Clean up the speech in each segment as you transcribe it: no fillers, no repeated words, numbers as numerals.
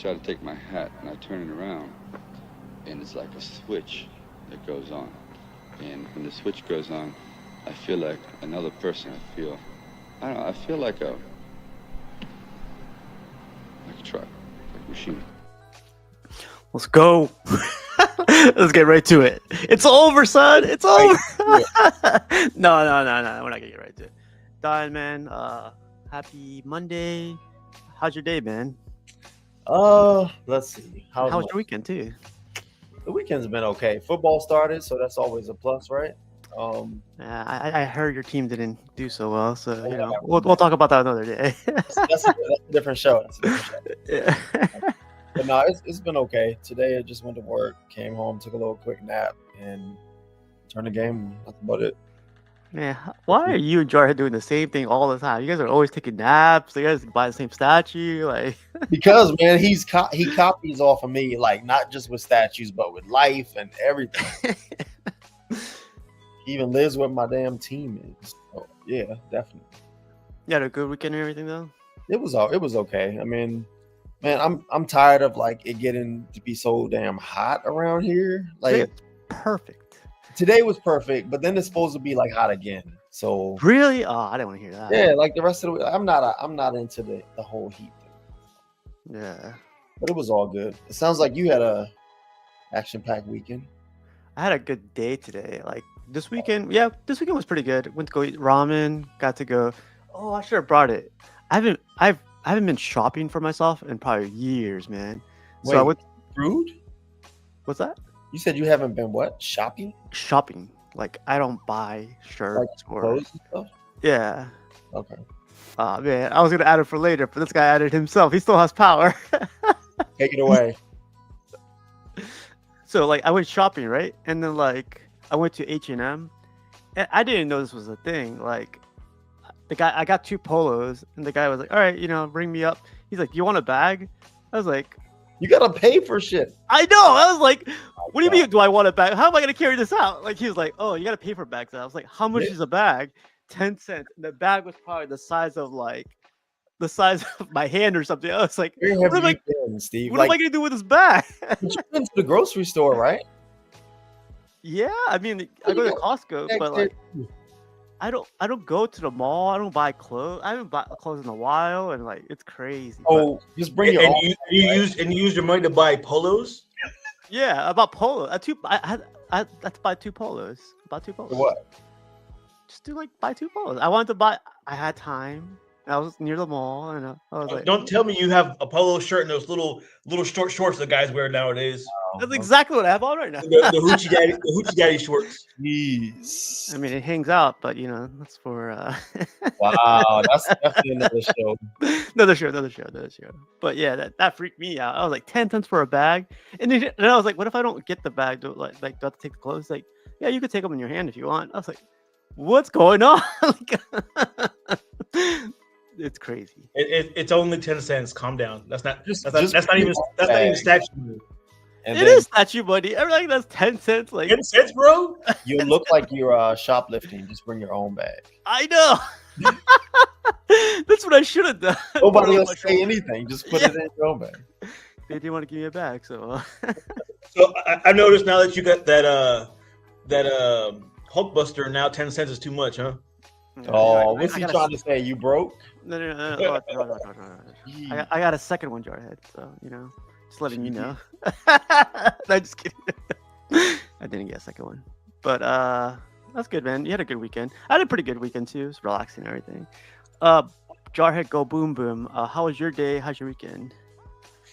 try to take my hat and I turn it around, and it's like a switch that goes on. And when the switch goes on, I feel like another person. I don't know, I feel like a truck, like a machine. Let's go. Let's get right to it. It's over, son. It's over. No. We're not gonna get right to it. Dyon, man. Happy Monday. How's your day, man? Let's see. How was your weekend too? The weekend's been okay. Football started, so that's always a plus, right? I heard your team didn't do so well, so you know we'll talk about that another day. that's a different show. Yeah. But no, it's been okay. Today I just went to work, came home, took a little quick nap, and turned the game on. That's about it. Man, why are you and Jarhead doing the same thing all the time? You guys are always taking naps. You guys buy the same statue, like. Because man, he copies off of me, like not just with statues, but with life and everything. He even lives where my damn team is. So, yeah, definitely. You had a good weekend and everything though. It was okay. I mean, man, I'm tired of like it getting to be so damn hot around here. Like it's perfect. Today was perfect, but then it's supposed to be like hot again. So really, I didn't want to hear that. Yeah, like the rest of the week, I'm not into the whole heat thing. Yeah, but it was all good. It sounds like you had a action-packed weekend. I had a good day today. Like this weekend, this weekend was pretty good. Went to go eat ramen. Got to go. Oh, I should have brought it. I haven't been shopping for myself in probably years, man. Wait, so I went. Rude? What's that? You said you haven't been what? Shopping? Shopping. Like I don't buy shirts like or clothes and stuff? Yeah. Okay. Man, I was gonna add it for later, but this guy added himself. He still has power. Take it away. So like I went shopping, right? And then like I went to H&M, and I didn't know this was a thing. Like I got 2 polos, and the guy was like, "All right, bring me up." He's like, "You want a bag?" I was like, "You gotta pay for shit." I know. I was like, "What do you mean? Do I want a bag? How am I gonna carry this out?" Like he was like, "Oh, you gotta pay for bags." I was like, "How much is a bag?" 10 cents. And the bag was probably the size of my hand or something. I was like, "What am I doing, Steve? What am I gonna do with this bag?" You've been to the grocery store, right? Yeah, I mean, I go to Costco, but like, I don't go to the mall. I don't buy clothes. I haven't bought clothes in a while, and like, it's crazy. Oh, just bring your own. You use your money to buy polos? Yeah, I bought polos. I had to buy 2 polos. About 2 polos. What? Just to like buy 2 polos. I wanted to buy. I had time. I was near the mall, and I was like, "Don't tell me you have a polo shirt and those little short shorts that guys wear nowadays." That's exactly what I have on right now. The hoochie daddy shorts. Jeez. I mean, it hangs out, but that's for. Wow, that's definitely another show. Another show. But yeah, that freaked me out. I was like 10 cents for a bag, and then I was like, what if I don't get the bag? Do I have to take the clothes? Like, yeah, you could take them in your hand if you want. I was like, what's going on? It's crazy. It's only 10 cents. Calm down. That's not even statue. It is statue money. Everything that's 10 cents. Like 10 cents, bro. You look like you're shoplifting. Just bring your own bag. I know. That's what I should have done. Nobody else say anything. Just put it in your own bag. They didn't want to give me a bag, so. So I noticed now that you got that Hulkbuster. Now 10 cents is too much, huh? Oh, what's he trying to say? You broke? No. I got a second one, Jarhead. So just letting you know. No, just kidding. I didn't get a second one, but that's good, man. You had a good weekend. I had a pretty good weekend too. It was relaxing and everything. Jarhead, go boom boom. How was your day? How's your weekend?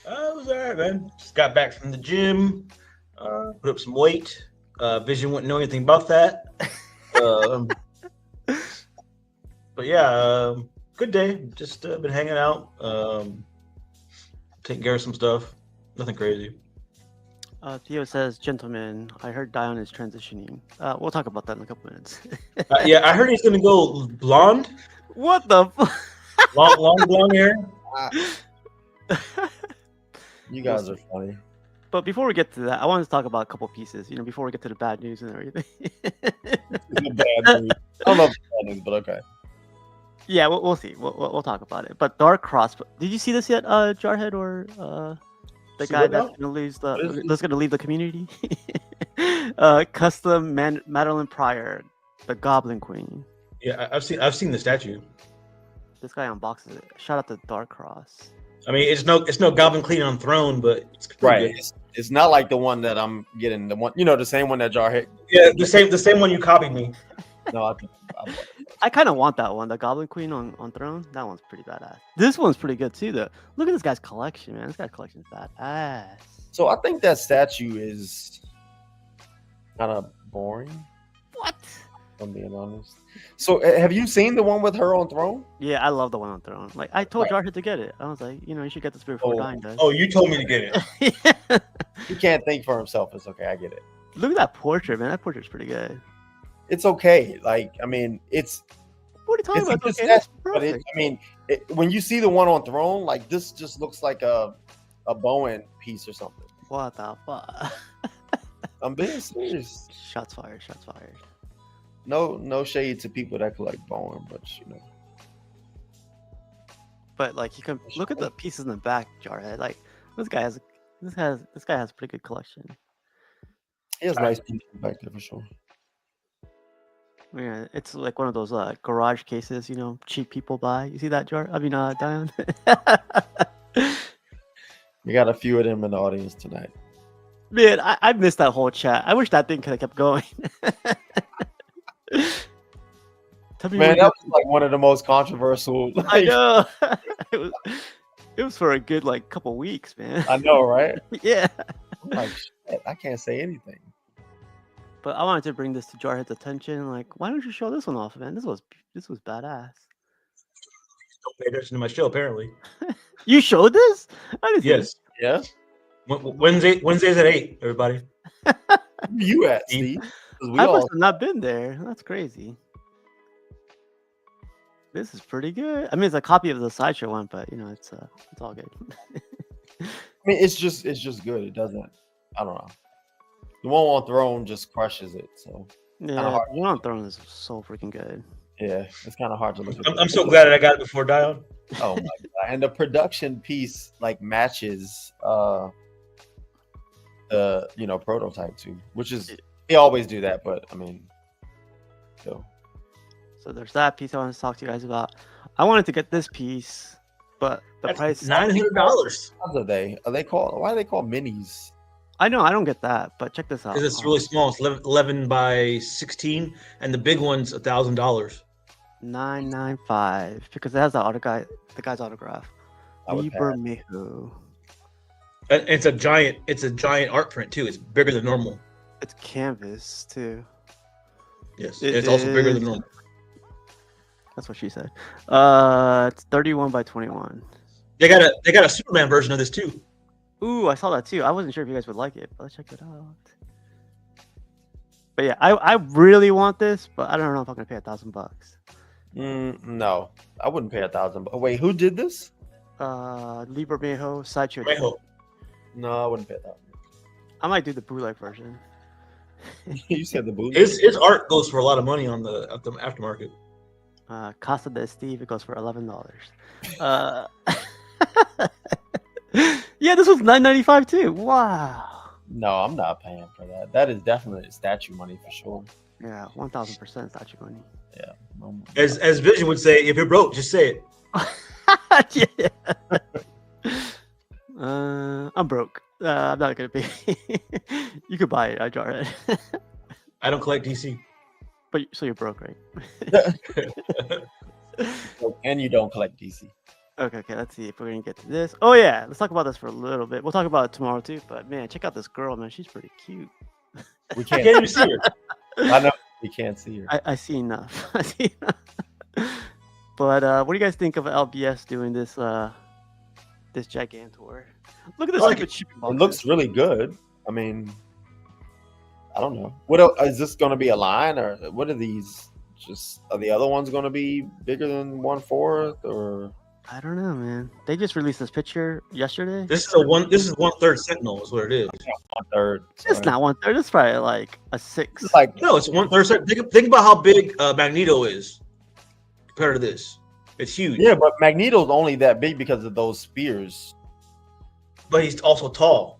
It was alright, man. Just got back from the gym. Put up some weight. Vision wouldn't know anything about that. But yeah, good day. Just been hanging out, taking care of some stuff. Nothing crazy. Theo says, "Gentlemen, I heard Dyon is transitioning." We'll talk about that in a couple minutes. Yeah, I heard he's gonna go blonde. What the? Long blonde hair. You guys are funny. But before we get to that, I wanted to talk about a couple pieces. Before we get to the bad news and everything. The bad news. I don't know if it's bad news, but okay. Yeah, we'll see. We'll talk about it. But Dark Cross. Did you see this yet, Jarhead or the See guy what that's now? gonna lose What is that's gonna leave the community. Custom Madeline Pryor, the Goblin Queen. Yeah, I've seen the statue. This guy unboxes it. Shout out to Dark Cross. I mean, it's no Goblin Queen on throne, but it's pretty Right. good. It's not like the one that I'm getting. The one, the same one that Jarhead. Yeah, the same one you copied me. No, I think I bought it. I kind of want that one, the Goblin Queen on throne. That one's pretty badass. This one's pretty good too, though. Look at this guy's collection, man. This guy's collection's badass. So I think that statue is kind of boring. What? If I'm being honest. So have you seen the one with her on throne? Yeah, I love the one on throne. Like I told Jarhead to get it. I was like, you should get this before dying, guys. Oh, you told me to get it. He can't think for himself. It's okay. I get it. Look at that portrait, man. That portrait's pretty good. It's okay. Like, I mean, it's What are you talking it's a about? good It's okay. That's statue, but perfect. when you see the one on throne, like this just looks like a Bowen piece or something. What the fuck? I'm being serious. Shots fired. Shots fired. No shade to people that collect Bowen, but But like, you can look at the pieces in the back, Jarhead. Like, this guy has a pretty good collection. he has nice pieces back there for sure. Yeah, it's like one of those garage cases, cheap people buy. You see that, Dyon? We got a few of them in the audience tonight. Man, I missed that whole chat. I wish that thing could have kept going. Tell me Man, when that was like one of the most controversial. I know. it was for a good couple weeks, man. I know, right? Yeah. I'm like, shit, I can't say anything. But I wanted to bring this to Jarhead's attention. Like, why don't you show this one off, man? This was badass. Don't pay attention to my show, apparently. You showed this? I didn't see Yes. Yeah. Wednesdays at 8, everybody. Where you at, Steve? 'Cause we I all must have not been there. That's crazy. This is pretty good. I mean, it's a copy of the sideshow one, but it's all good. I mean, it's just good. It doesn't. I don't know. The one on throne just crushes it. So Yeah, hard. the one on throne is so freaking good. yeah, it's kind of hard to look at. I'm so glad that I got it before Dyon. Oh my god! And the production piece matches the prototype too, which is they always do that. But I mean, so there's that piece I wanted to talk to you guys about. I wanted to get this piece, but the That's price. $900. how are they? Are they called? Why are they called minis? I know I don't get that, but check this out. Because it's really small. It's 11 by 16, and the big one's $1,000. $995 because it has the guy's autograph. I would Liber pass. Mehu. And it's a giant art print too. It's bigger than normal. It's canvas too. Yes, It it's also bigger is- than normal. That's what she said. It's 31 by 21. They got a Superman version of this too. Ooh, I saw that too. I wasn't sure if you guys would like it, but let's check it out. But yeah, I really want this, but I don't know if I'm gonna pay $1,000. No, I wouldn't pay $1,000. Oh, wait, who did this? Liber Mehu sideshow. Mejo. No, I wouldn't pay $1,000. I might do the bootleg version. You said the boot. His art goes for a lot of money on the aftermarket. Casa de Steve, it goes for $11. Yeah, this was $9.95 too. Wow. No, I'm not paying for that. That is definitely statue money for sure. Yeah, 1,000% statue money. Yeah. As Vision would say, if you're broke, just say it. Yeah. I'm broke. I'm not gonna pay. You could buy it, I jar it. I don't collect DC. But so you're broke, right? And you don't collect DC. Okay, let's see if we're gonna get to this. Oh yeah, let's talk about this for a little bit. We'll talk about it tomorrow too. But man, check out this girl, man. She's pretty cute. We I can't. can't even see her. I know we can't see her. I see enough. I see enough. But what do you guys think of LBS doing this this Gigantor? Look at this I like stupid shipping box. It looks really good. I mean, I don't know. What else, is this going to be a line, or what are these? Just are the other ones going to be bigger than 1/4, or? I don't know, man. They just released this picture yesterday. This is 1/3 Sentinel is what it is. 1/3. It's not 1/3. It's probably like a 6. It's like No, it's 1/3 Sentinel. Think about how big Magneto is compared to this. It's huge. yeah, but Magneto's only that big because of those spears. but he's also tall.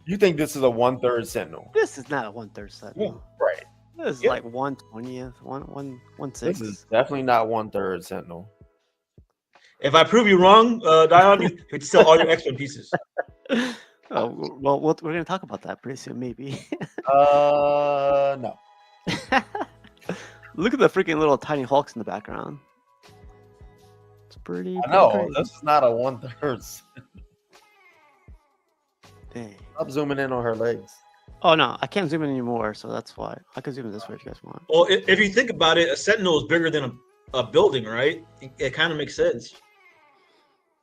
You think this is a 1/3 Sentinel? This is not a 1/3 Sentinel. Right. This is Yeah. like 1/20th, 1/6. This is definitely not 1/3 Sentinel. If I prove you wrong, Dyon, you could sell all your X-Men pieces. Oh, well, we're going to talk about that pretty soon, maybe. No. Look at the freaking little tiny Hulks in the background. It's pretty. I know crazy. this is not a 1/3. Dang. I'm zooming in on her legs. Oh no, I can't zoom in anymore, so that's why I can zoom in this way if you guys want. Well, if you think about it, a Sentinel is bigger than a building, right? It kind of makes sense.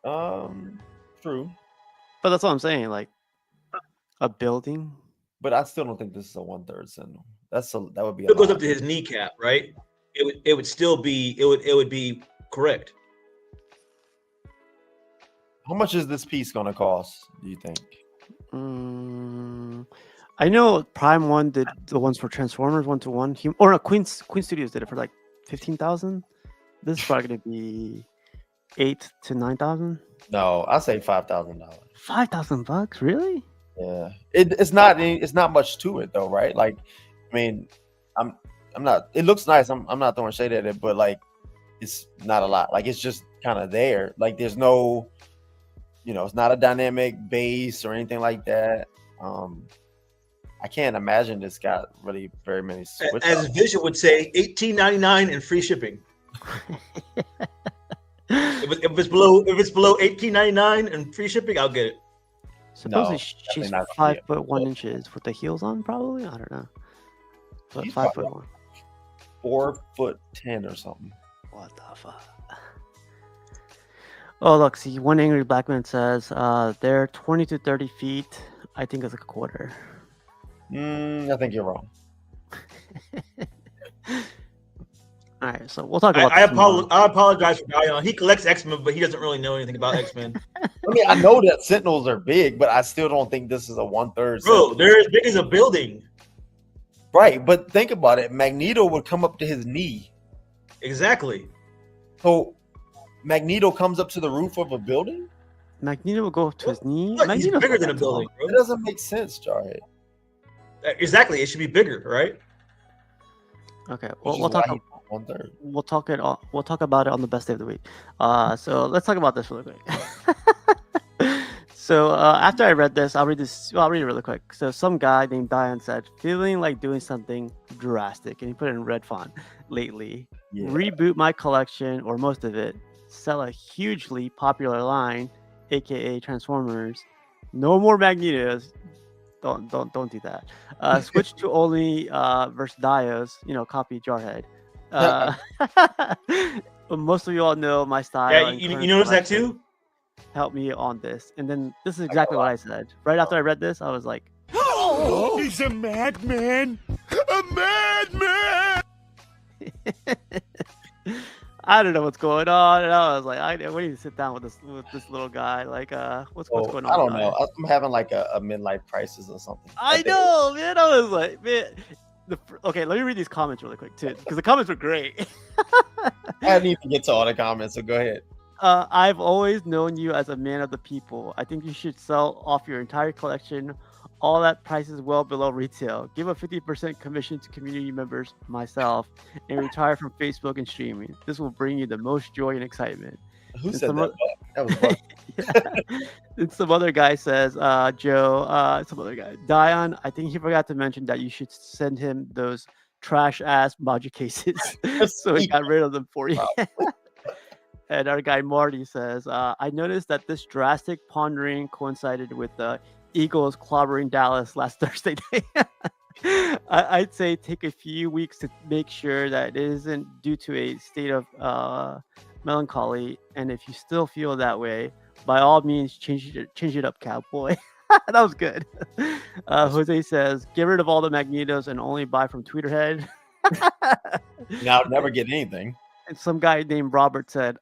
True, But that's what I'm saying, like a building. but I still don't think this is a 1/3 Sentinel. That would be. It goes up to his kneecap, right? It would still be it would be correct. How much is this piece gonna cost? Do you think? I know Prime One did the ones for Transformers 1-to-1, or no, Queen Studios did it for like 15,000. This is probably gonna be 8,000 to 9,000. No, I say $5,000. $5,000, really? Yeah, it's not much to it though, right? Like, I mean, I'm not. It looks nice. I'm not throwing shade at it, but like, it's not a lot. Like, it's just kind of there. Like, there's no, it's not a dynamic base or anything like that. I can't imagine this got really very many switch As ups. Vision would say, $18.99 and free shipping. If it's below $18.99 and free shipping, I'll get it. Supposedly No, she's definitely not 5'1" with the heels on, probably. I don't know. But She's 5'1". 4'10" or something. What the fuck? Oh look, see, one angry black man says they're 20 to 30 feet. I think it's a quarter. I think you're wrong. All right, so we'll talk about. I this more. apologize for Dyon. He collects X-Men, but he doesn't really know anything about X-Men. I mean, I know that Sentinels are big, but I still don't think this is a 1/3. Bro, they're as big as a building. Right, but think about it. Magneto would come up to his knee. Exactly. So Magneto comes up to the roof of a building? Magneto will go up to his knee. What? He's Magneto's bigger not than a that building, tall. It bro. doesn't make sense, Jarhead. Exactly. It should be bigger, right? Okay, Which we'll is talk. why he's 1/3. We'll talk it. We'll talk about it on the best day of the week. So let's talk about this really quick. So after I read this, I'll read it really quick. So some guy named Dyon said, feeling like doing something drastic, and he put it in red font lately. Yeah. Reboot my collection or most of it. Sell a hugely popular line, aka Transformers. No more Magnetos. Don't do that. Switch to only versus Dios. Copy Jarhead. Most of you all know my style. Yeah, and you current notice that collection. too? Help me on this. And then this is exactly what I said. Right after I read this, I was like, Oh, he's a madman! A madman! I don't know what's going on. And I was like, we need to sit down with this little guy. Like, what's going on? I don't guy? know. I'm having like a midlife crisis or something. I think- know, man. I was like, man. Okay, let me read these comments really quick too, because the comments were great. I need to get to all the comments, so go ahead. I've always known you as a man of the people. I think you should sell off your entire collection. All that price is well below retail. Give a 50% commission to community members, myself, and retire from Facebook and streaming. This will bring you the most joy and excitement. Who And said some that? That was Buck. And some other guy says, Joe, some other guy, Dyon, I think he forgot to mention that you should send him those trash ass module cases. So he got rid of them for you. And our guy Marty says, I noticed that this drastic pondering coincided with the Eagles clobbering Dallas last Thursday night. I'd say take a few weeks to make sure that it isn't due to a state of melancholy. And if you still feel that way, by all means, change it up, cowboy. That was good. Jose says, get rid of all the Magnetos and only buy from Tweeterhead. Now I'll never get anything. And some guy named Robert said,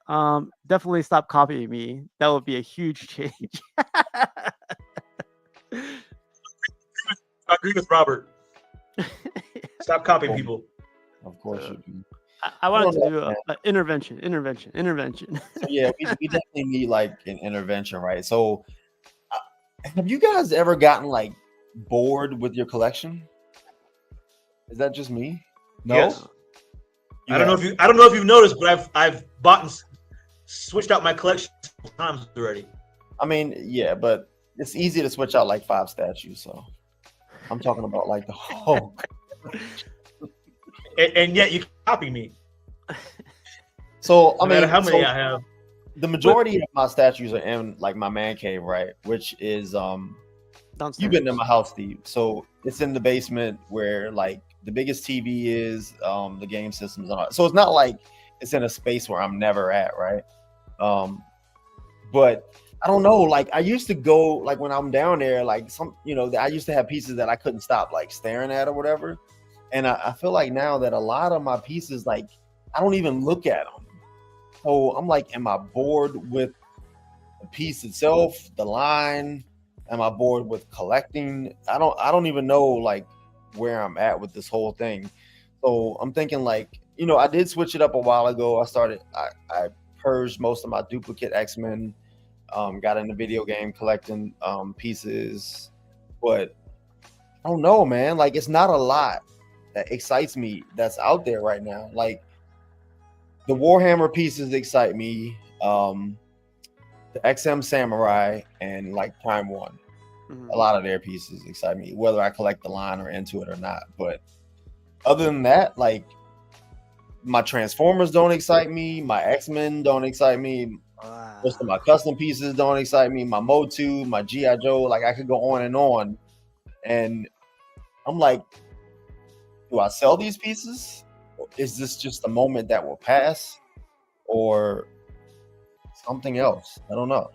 definitely stop copying me. That would be a huge change. I agree with Robert. Stop copying people. Of course you do. I wanted to don't do know, an intervention. So yeah, we definitely need like an intervention, right? So Have you guys ever gotten like bored with your collection? Is that just me? No. Yes. You I don't know have? if you've noticed, but I've bought and switched out my collection several times already. I mean, yeah, but it's easy to switch out like 5 statues. So I'm talking about like the whole. And yet you copy me. So No I matter mean, how many so I have. the majority of my statues are in like my man cave, right? Which is Downstairs. you've been in my house, Steve. So it's in the basement where like the biggest TV is, the game systems and all. So it's not like it's in a space where I'm never at, right? But I don't know. Like I used to go like when I'm down there, like I used to have pieces that I couldn't stop like staring at or whatever. And I feel like now that a lot of my pieces, like I don't even look at them. So I'm like, am I bored with the piece itself, the line? Am I bored with collecting? I don't even know like where I'm at with this whole thing. So I'm thinking like, I did switch it up a while ago. I purged most of my duplicate X-Men, got in the video game collecting pieces, but I don't know, man. Like it's not a lot that excites me that's out there right now. Like the Warhammer pieces excite me. The XM Samurai and like Prime One. Mhm. A lot of their pieces excite me, whether I collect the line or into it or not. But other than that, like my Transformers don't excite me, my X-Men don't excite me, Wow. most of my custom pieces don't excite me, my Motu, my G.I. Joe, like I could go on. And I'm like, do I sell these pieces? Is this just a moment that will pass? Or something else? I don't know.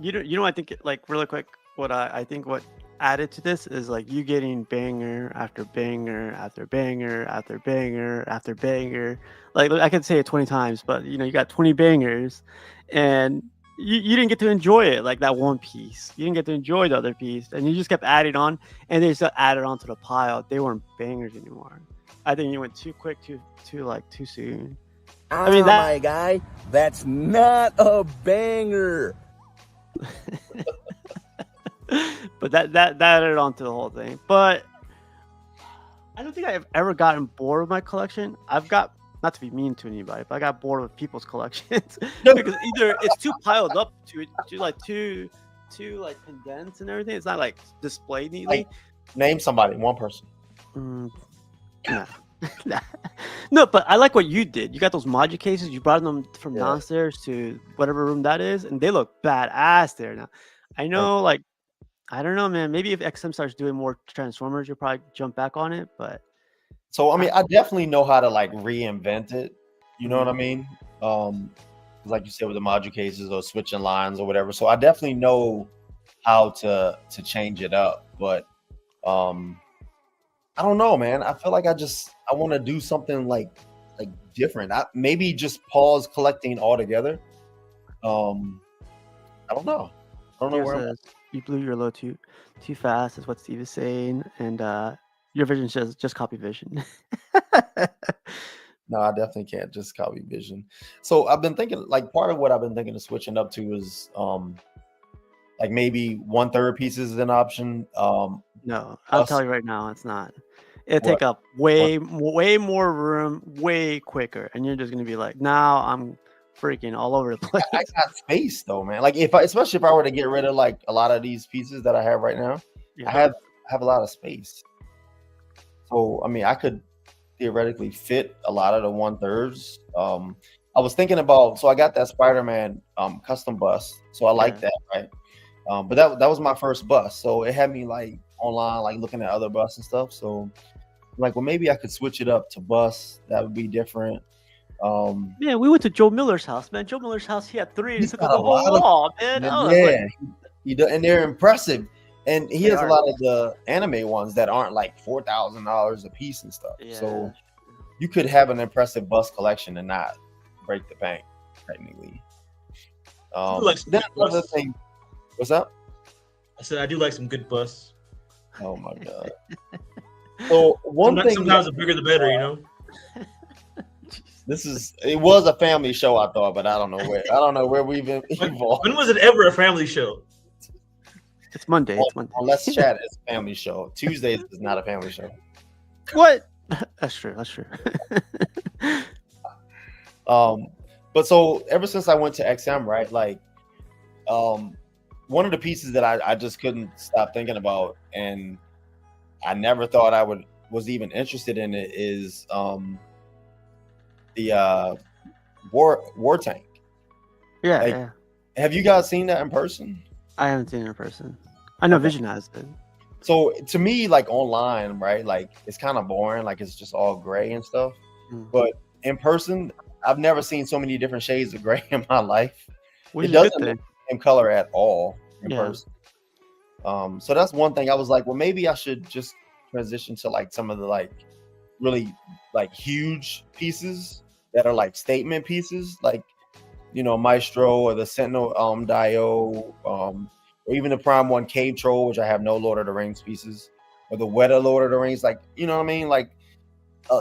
I think like really quick, what I think what added to this is like you getting banger after banger after banger after banger after banger. Like I could say it 20 times, but you got 20 bangers, and you didn't get to enjoy it like that one piece. You didn't get to enjoy the other piece, and you just kept adding on, and they just added on to the pile. They weren't bangers anymore. I think you went too quick, too soon. I mean, my guy, that's not a banger. But that added on to the whole thing. But I don't think I've ever gotten bored with my collection. I've got, not to be mean to anybody, but I got bored with people's collections because either it's too piled up too like condensed and everything. It's not like displayed neatly. Name somebody, one person. Nah. No, but I like what you did. You got those module cases. You brought them from downstairs to whatever room that is, and they look badass there now. I know, like, I don't know, man. Maybe if XM starts doing more Transformers, you'll probably jump back on it. But so I mean, I definitely know how to like reinvent it. You know what I mean? Like you said with the module cases or switching lines or whatever. So I definitely know how to change it up. But I don't know, man. I feel like I want to do something like different. Maybe just pause collecting altogether. I don't know. I don't know where I'm at. you blew your load too fast, is what Steve is saying, and your vision says just copy vision. No, I definitely can't just copy vision. So I've been thinking, like, part of what I've been thinking of switching up to is like maybe 1/3 pieces is an option. No, I'll tell you right now, it's not. It'll take up way more room, way quicker, and you're just gonna be like, now I'm freaking all over the place. I got space though, man. Like especially if I were to get rid of like a lot of these pieces that I have right now, Yeah. I have a lot of space. So I mean, I could theoretically fit a lot of the 1/3. I was thinking about, so I got that Spider-Man custom bus, so I like that, right? But that was my first bus, so it had me like online, like looking at other bus and stuff. So like, well, maybe I could switch it up to bus. That would be different. Man, we went to Joe Miller's house, man. Joe Miller's house, he had 3. He He's took got up the a lot whole of- wall, man. Yeah, he do, and they're impressive. And he They has a are. lot of the anime ones that aren't like $4,000 a piece and stuff. Yeah. So you could have an impressive bus collection and not break the bank, technically. like some Then good another bus. thing. What's up? I said I do like some good bus. Oh my god. So one thing. Sometimes the bigger the better, you know. It was a family show, I thought, but I don't know where we've evolved. When was it ever a family show? It's Monday. It's Monday. On Let's Chat, it's a family show. Tuesdays is not a family show. What? That's true. That's true. But so ever since I went to XM, right, like, one of the pieces that I just couldn't stop thinking about, and I never thought I was even interested in it, is the war tank. Yeah, Like, yeah. have you guys seen that in person? I haven't seen it in person. I know Okay. Vision has it. So to me, like online, right, like it's kind of boring, like it's just all gray and stuff. Mm. But in person, I've never seen so many different shades of gray in my life. Which It is a good doesn't look thing. the same color at all in Yeah. person. So that's one thing. I was like, well, maybe I should just transition to like some of the like really like huge pieces that are like statement pieces, like, you know, Maestro or the Sentinel Dio, or even the Prime One Cave Troll, which I have no Lord of the Rings pieces, or the Weta Lord of the Rings, like, you know what I mean? Like,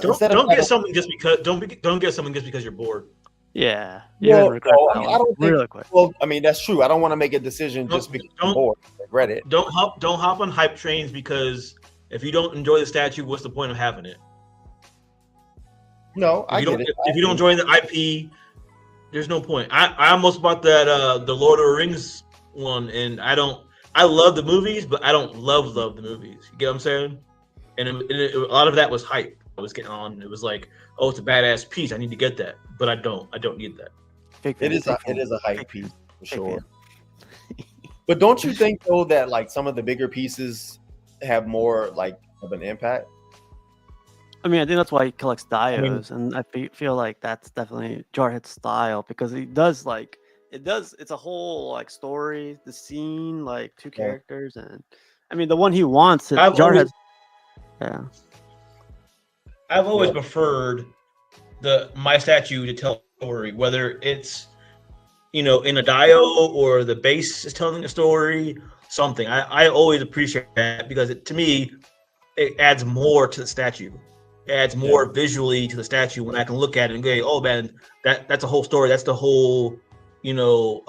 Don't get something just because don't get something just because you're bored. Yeah. You're gonna regret no, that I mean, one I don't think. really quick. Well, I mean, that's true. I don't want to make a decision just because I'm bored. I regret it. Don't hop on hype trains, because if you don't enjoy the statue, what's the point of having it? No, I If get it. you don't enjoy the IP, there's no point. I almost bought that the Lord of the Rings one, and I love the movies, but I don't love the movies. You get what I'm saying? And a lot of that was hype. I was getting on. It was like, oh, it's a badass piece. I need to get that, but I don't need that. It is a hype piece for sure. fan. But don't you think though that like some of the bigger pieces have more like of an impact? I mean, I think that's why he collects mean- dios, and I feel like that's definitely Jarhead's style, because he does like it's a whole like story, the scene, like two Yeah. characters, and I mean the one he wants. I've Jarhead. Yeah. I've always Yeah. preferred my statue to tell a story, whether it's, you know, in a dio or the base is telling a story, something. I always appreciate that, because to me, it adds more to the statue. It adds more visually to the statue when I can look at it and go, oh man, that's a whole story. That's the whole, you know,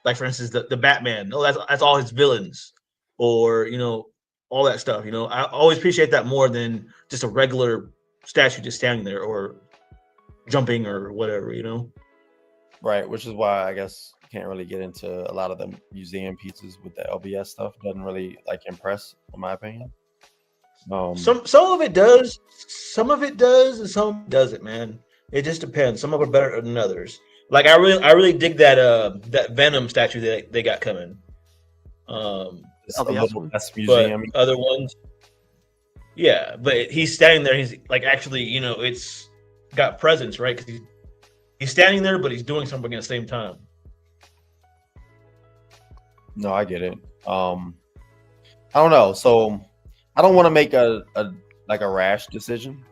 like for instance, the Batman. Oh, that's all his villains, or, you know, all that stuff. You know, I always appreciate that more than just a regular statue just standing there or jumping or whatever, you know. Right, which is why I guess you can't really get into a lot of the museum pieces with the LBS stuff. Doesn't really like impress, in my opinion. Some of it does, and some doesn't, man. It just depends. Some of them are better than others. Like I really dig that Venom statue that they got coming. It's a LBS little one? less But museum. other ones, yeah. But he's standing there. He's like, actually, you know, it's got presence, right? Because he's standing there, but he's doing something at the same time. No, I get it. I don't know. So I don't want to make a rash decision.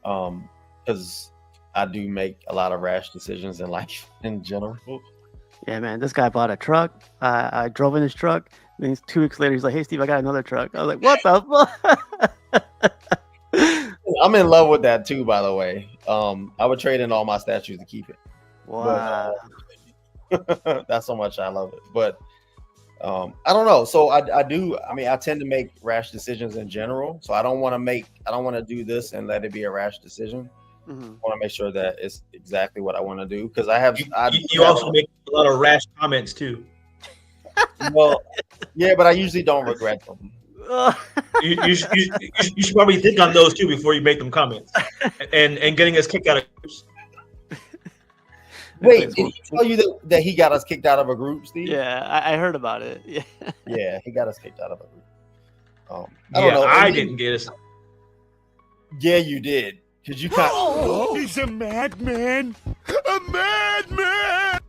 Because I do make a lot of rash decisions in life in general. Yeah, man. This guy bought a truck. I drove in his truck. And then 2 weeks later, he's like, "Hey, Steve, I got another truck." I was like, "What the fuck?" I'm in love with that too, by the way. I would trade in all my statues to keep it. Wow. That's how much I love it. But I don't know. So I tend to make rash decisions in general. So I don't want to do this and let it be a rash decision. Mhm. I want to make sure that it's exactly what I want to do, because You also make a lot of rash comments too. well, yeah, but I usually don't regret them. You should probably think on those too before you make them comments, and getting us kicked out of groups. Wait, did he tell you that he got us kicked out of a group, Steve? Yeah, I heard about it. Yeah. Yeah, he got us kicked out of a group. I don't know. I And then- didn't get us. Yeah, you did. Because you kind of. He's a madman! A madman!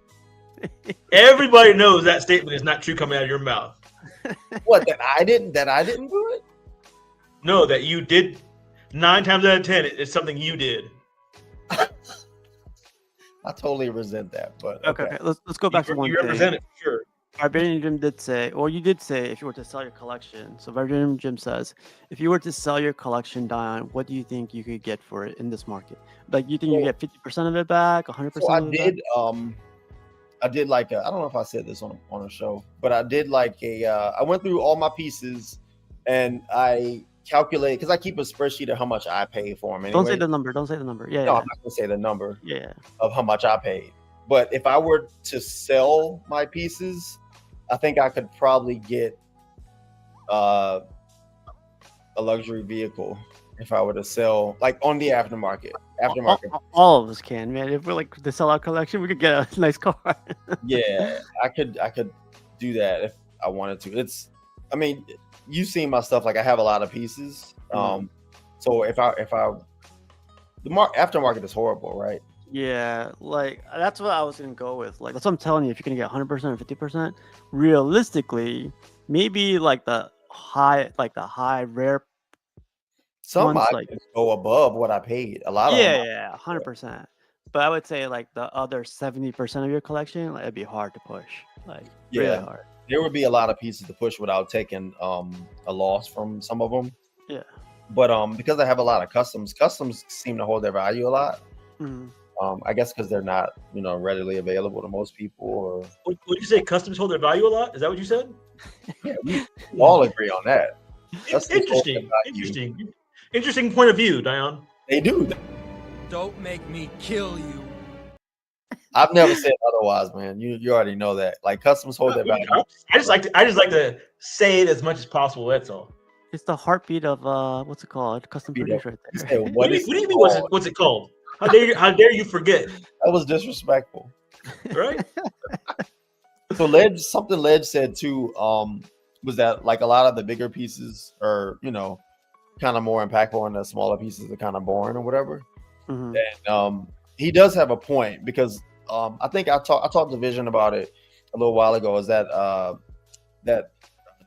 Everybody knows that statement is not true coming out of your mouth. What, that I didn't do it? No, that you did. 9 times out of 10, it's something you did. I totally resent that, but Okay. Let's go back to one You thing. represent it for sure. Barbarian Jim did say, or you did say, if you were to sell your collection. So Barbarian Jim says, if you were to sell your collection, Dyon, what do you think you could get for it in this market? Like, you think you get 50% of it back, 100% So I of it back? I did like I don't know if I said this on a show, but I did like I went through all my pieces and I calculate because I keep a spreadsheet of how much I paid for them. Don't say Anyway, the number. Don't say the number. Yeah, no, yeah, I'm not gonna say the number yeah. of how much I paid. But if I were to sell my pieces, I think I could probably get a luxury vehicle if I were to sell like on the aftermarket. All of us can, man. If we're like the sellout collection, we could get a nice car. Yeah, I could do that if I wanted to. I mean, you've seen my stuff. Like I have a lot of pieces. So if I the aftermarket is horrible, right? Yeah, like that's what I was gonna go with. Like that's what I'm telling you. If you're gonna get 100% or 50%, realistically, maybe like the high rare Some ones, I like could go above what I paid. A lot of them. yeah, 100%. But I would say like the other 70% of your collection, like it'd be hard to push. Like really Yeah. hard. There would be a lot of pieces to push without taking a loss from some of them. Yeah. But because I have a lot of customs seem to hold their value a lot. Mhm. I guess because they're not, readily available to most people. Or Would you say customs hold their value a lot? Is that what you said? yeah, we all agree on that. Customs hold their Interesting. value. Interesting point of view, Dyon. They do. Don't make me kill you. I've never said otherwise, man. You already know that. Like customs hold their value. I just like to say it as much as possible. That's all. It's the heartbeat of what's it called? Custom produce right You there. said, What do you mean? What's it called? How dare you forget? That was disrespectful. Right? So something Ledge said too, was that like a lot of the bigger pieces are, kind of more impactful and the smaller pieces are kind of boring or whatever. Mhm. And he does have a point because I think I talked to Vision about it a little while ago. Is that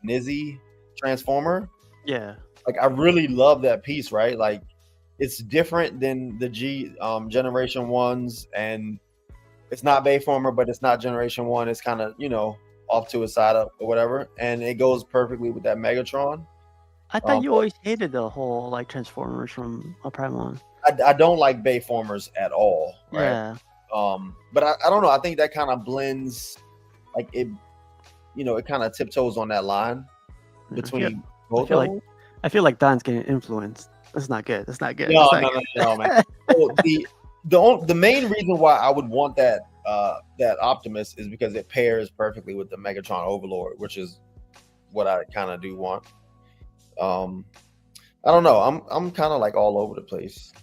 Nizzy transformer? Yeah. Like I really love that piece, right? Like it's different than the G generation ones, and it's not Bayformer, but it's not generation one. It's kind of off to a side up or whatever, and it goes perfectly with that Megatron. I thought you always hated the whole like Transformers from Prime 1. I don't like Bayformers at all, right? Yeah. But I don't know. I think that kind of blends, like it, it kind of tiptoes on that line between both of them. I feel like Don's getting influenced. That's not good. That's not good. No, man. So the main reason why I would want that Optimus is because it pairs perfectly with the Megatron Overlord, which is what I kind of do want. I don't know. I'm kind of like all over the place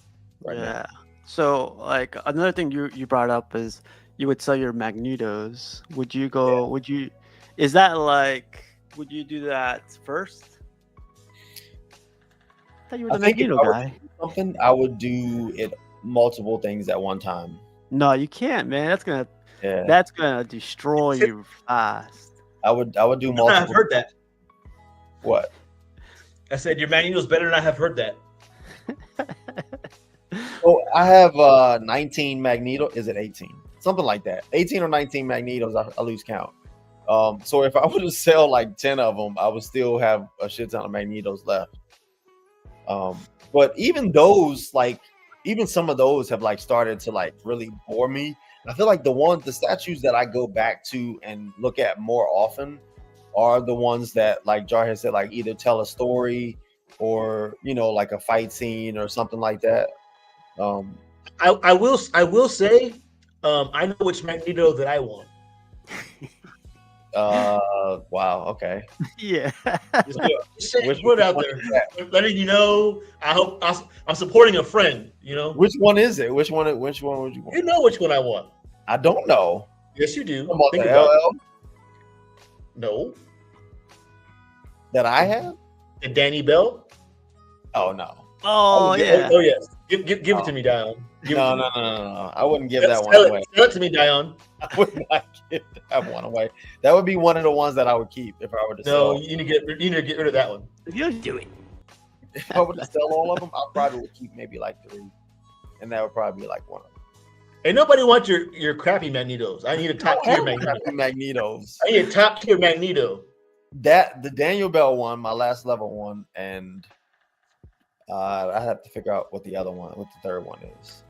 right now. So like another thing you brought up is you would sell your Magnetos. Would you go? Would you? Is that like? Would you do that first? I thought you were the Magneto guy. Something I would do it multiple things at one time. No, you can't, man. That's gonna destroy you fast. I would do multiple. I've heard that. What? I said your Magneto's better than I have heard that. So I have 19 Magneto. Is it 18? Something like that. 18 or 19 Magnetos. I lose count. So if I were to sell like 10 of them, I would still have a shit ton of Magnetos left. But even those, like, even some of those have like started to like really bore me. I feel like the statues that I go back to and look at more often are the ones that, like Jarhead said, like either tell a story or like a fight scene or something like that. I will say, I know which Magneto that I want. Wow. Okay. Yeah. Just put it out there, letting you know. I'm supporting a friend. Which one is it? Which one would you want? You know which one I want. I don't know. Yes, you do. Think about the LL? No. That I have? The Danny Bell? Oh no. Oh yeah. Oh yes. Give it to me, Dyon. No. I wouldn't give that one away. Sell it to me, Dyon. I would not give that one away. That would be one of the ones that I would keep if I were to sell. No, you need to get rid of that one. You're doing. If I were to sell all of them, I probably would keep maybe like 3, and that would probably be like one of them. Ain't nobody wants your crappy Magnetos. I need a top tier Magneto. Magnetos. I need a top tier Magneto. The Daniel Bell one, my last level one, and I have to figure out what the third one is.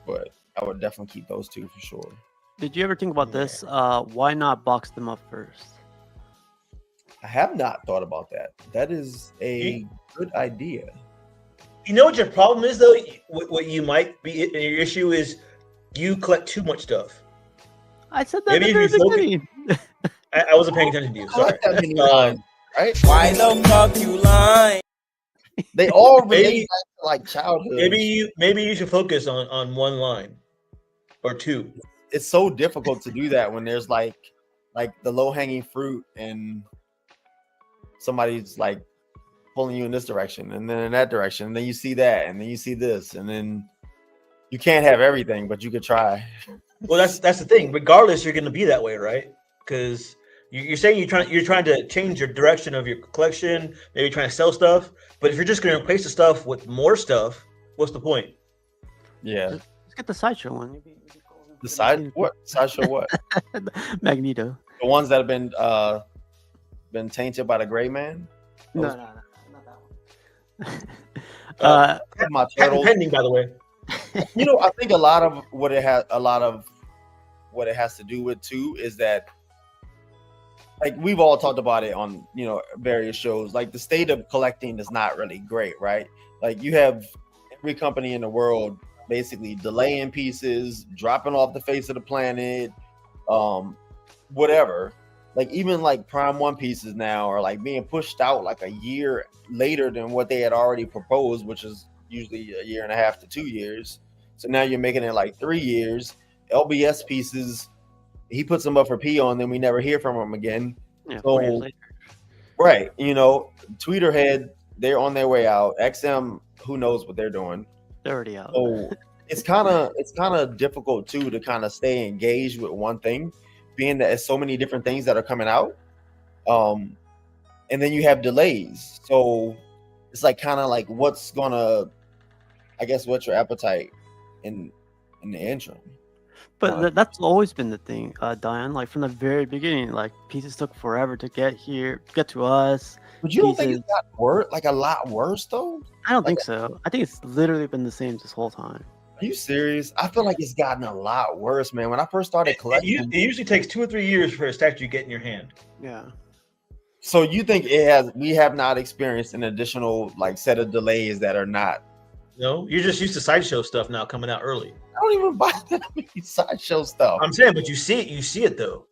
But I would definitely keep those two for sure. Did you ever think about this? Why not box them up first? I have not thought about that. That is a good idea. You know what your problem is, though? What you might be, and your issue is you collect too much stuff. I said that Maybe at the if very you focus- beginning. I wasn't paying attention to you. I Sorry. like that many lines, right? Why the fuck you lying? They all relate Maybe- back to like childhood. Maybe you should focus on one line or two. It's so difficult to do that when there's like the low hanging fruit and somebody's like pulling you in this direction and then in that direction, and then you see that, and then you see this, and then you can't have everything, but you could try. Well, that's the thing. Regardless, you're going to be that way, right? Because you're saying you're trying to change your direction of your collection, maybe trying to sell stuff. But if you're just going to replace the stuff with more stuff, what's the point? Yeah. Let's get the sideshow one. Maybe The sideshow what? Magneto. The ones that have been tainted by the gray man? No, not that one. My Patent turtles. pending, by the way. You know, I think a lot of what it has to do with too is that, like, we've all talked about it on, you know, various shows. Like, the state of collecting is not really great, right? Like, you have every company in the world basically delaying pieces, dropping off the face of the planet, whatever. Like, even like Prime One pieces now are like being pushed out like a year later than what they had already proposed, which is usually a year and a half to 2 years. So now you're making it like 3 years. LBS pieces, he puts them up for PO and then we never hear from him again. Yeah, 4 So, years later. right, you know, Tweeterhead, they're on their way out. XM, who knows what they're doing. They're already out. So it's kind of difficult too to kind of stay engaged with one thing, being that there's so many different things that are coming out. And then you have delays. So it's like kind of like what's your appetite in the interim. But that's always been the thing, Dyon. Like from the very beginning, like pieces took forever to get to us. But you don't think it's got worse, like a lot worse though? I don't think so. I think it's literally been the same this whole time. Are you serious? I feel like it's gotten a lot worse, man. When I first started collecting, It usually takes 2 or 3 years for a statue to get in your hand. Yeah. so you think we have not experienced an additional like set of delays that are not? No, you're just used to sideshow stuff now coming out early. I don't even buy that many sideshow stuff. I'm saying, but you see it though.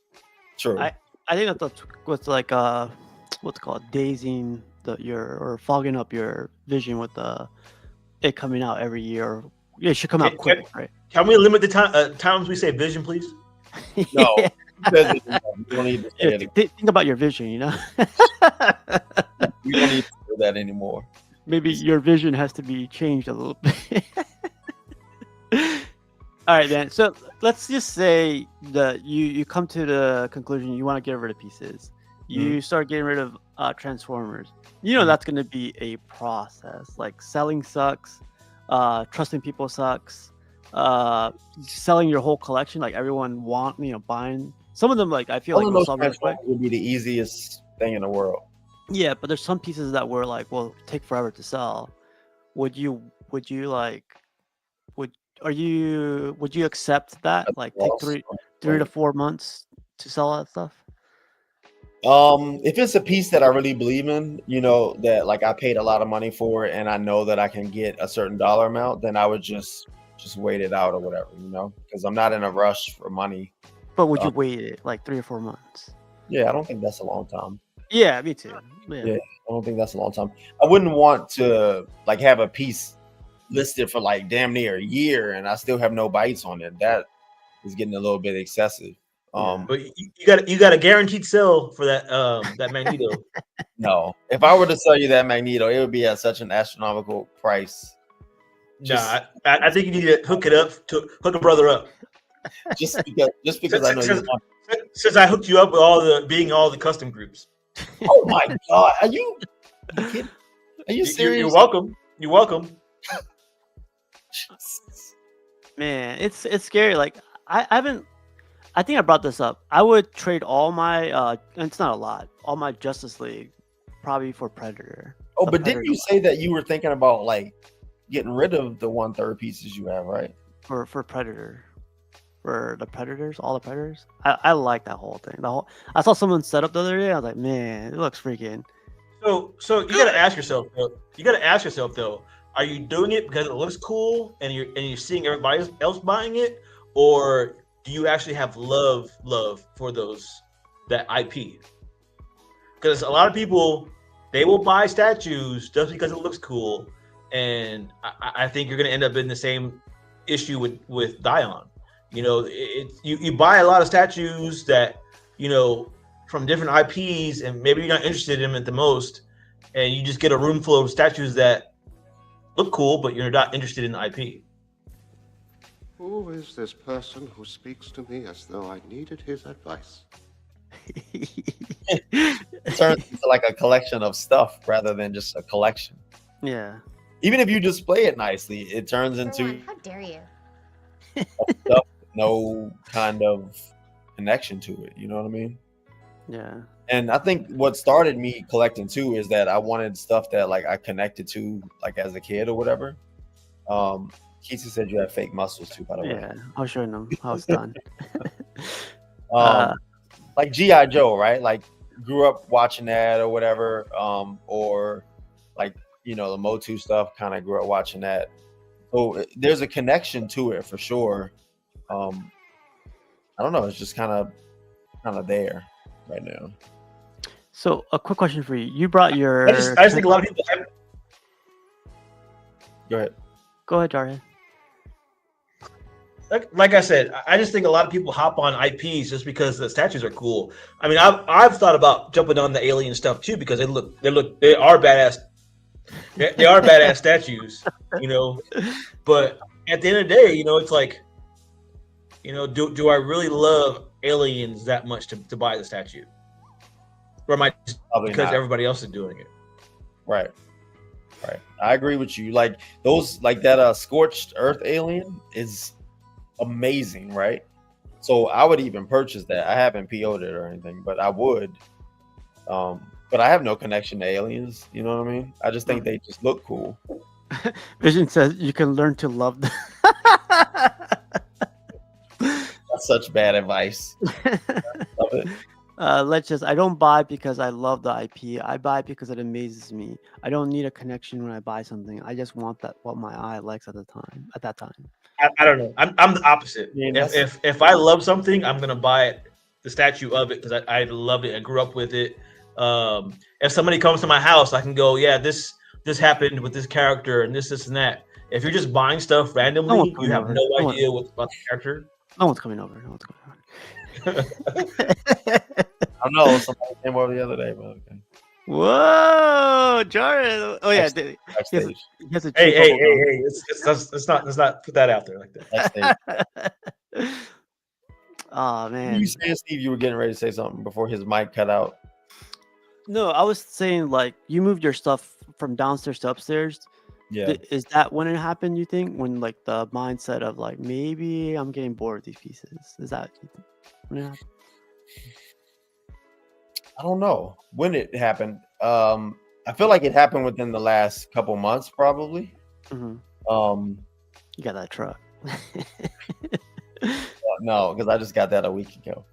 True. I think that's what's like what's called dazing or fogging up your vision with it coming out every year. Yeah, it should come out quick, right? Can we limit the times we say vision, please? No, you don't need to say it. Think about your vision, you know. We don't need to do that anymore. Maybe your vision has to be changed a little bit. All right, man. So let's just say that you come to the conclusion you want to get rid of pieces. You start getting rid of Transformers. You know that's going to be a process. Like selling sucks, trusting people sucks, selling your whole collection. Like everyone buying. Some of them, like I feel like will sell real quick. Would be the easiest thing in the world. Yeah, but there's some pieces that were like, will take forever to sell. Would you accept that? Like take three to 4 months to sell that stuff? If it's a piece that I really believe in, you know, that like I paid a lot of money for it and I know that I can get a certain dollar amount, then I would just wait it out or whatever, you know, because I'm not in a rush for money. But would you wait it like 3 or 4 months? Yeah, I don't think that's a long time. Yeah, me too. Yeah, I don't think that's a long time. I wouldn't want to like have a piece listed for like damn near a year and I still have no bites on it. That is getting a little bit excessive. But you got a guaranteed sell for that Magneto. No, if I were to sell you that Magneto, it would be at such an astronomical price. I think you need to hook a brother up. Just because I know you want. Since I hooked you up with all the custom groups. Oh my god, are you kidding? Are you serious? You're welcome. You're welcome. Man, it's scary. Like I think I brought this up. I would trade all my it's not a lot, all my Justice League probably for Predator. Oh, but didn't you say that you were thinking about like getting rid of the 1/3 pieces you have, right? For Predator. for the Predators, all the Predators. I like that whole thing. I saw someone set up the other day. I was like, man, it looks freaking. So you gotta ask yourself though. You gotta ask yourself though. Are you doing it because it looks cool and you're seeing everybody else buying it, or do you actually have love for that IP? Because a lot of people, they will buy statues just because it looks cool, and I think you're gonna end up in the same issue with Dyon. You know, you buy a lot of statues that, you know, from different IPs, and maybe you're not interested in them at the most, and you just get a room full of statues that look cool, but you're not interested in the IP. Who is this person who speaks to me as though I needed his advice? It turns into like a collection of stuff rather than just a collection. Yeah. Even if you display it nicely, it turns into How dare you? stuff with no kind of connection to it. You know what I mean? Yeah. And I think what started me collecting too is that I wanted stuff that like I connected to like as a kid or whatever. Keisha said you have fake muscles too, by the way. Yeah. I was showing them how it's done. Like G.I. Joe, right? Like grew up watching that or whatever. Or like, you know, the Motu stuff, kind of grew up watching that. So there's a connection to it for sure. I don't know, it's just kind of there right now. So a quick question for you. You brought your. I just think a lot of people. Go ahead. Go ahead, Jarhead. Like I said, I just think a lot of people hop on IPs just because the statues are cool. I mean, I've thought about jumping on the alien stuff too because they are badass. They are badass statues, you know. But at the end of the day, you know, it's like, you know, do I really love aliens that much to buy the statue, or am I just Probably because not. everybody else is doing it? Right. I agree with you. Like those, like that scorched earth alien is amazing, right? So I would even purchase that. I haven't PO'd it or anything, but I would. But I have no connection to aliens. You know what I mean? I just think they just look cool. Vision says you can learn to love them. That's such bad advice. Love it. I don't buy because I love the IP. I buy because it amazes me. I don't need a connection when I buy something. I just want what my eye likes at that time. I don't know. I'm the opposite. Yeah, If I love something, I'm gonna buy it, the statue of it, because I love it. I grew up with it. If somebody comes to my house, I can go, yeah, this happened with this character and this and that. If you're just buying stuff randomly, you have no idea what's about the character. No one's coming over. I don't know. Somebody came over the other day, but okay. Whoa, Jared. Oh yeah, Backstage. Hey! Let's not put that out there like that. Backstage. Oh man. You saying, Steve, you were getting ready to say something before his mic cut out? No, I was saying like you moved your stuff from downstairs to upstairs. Yeah. Is that when it happened? You think when like the mindset of like maybe I'm getting bored with these pieces? Is that when it happened? I don't know when it happened. I feel like it happened within the last couple months, probably. Mm-hmm. You got that truck. No, because I just got that a week ago.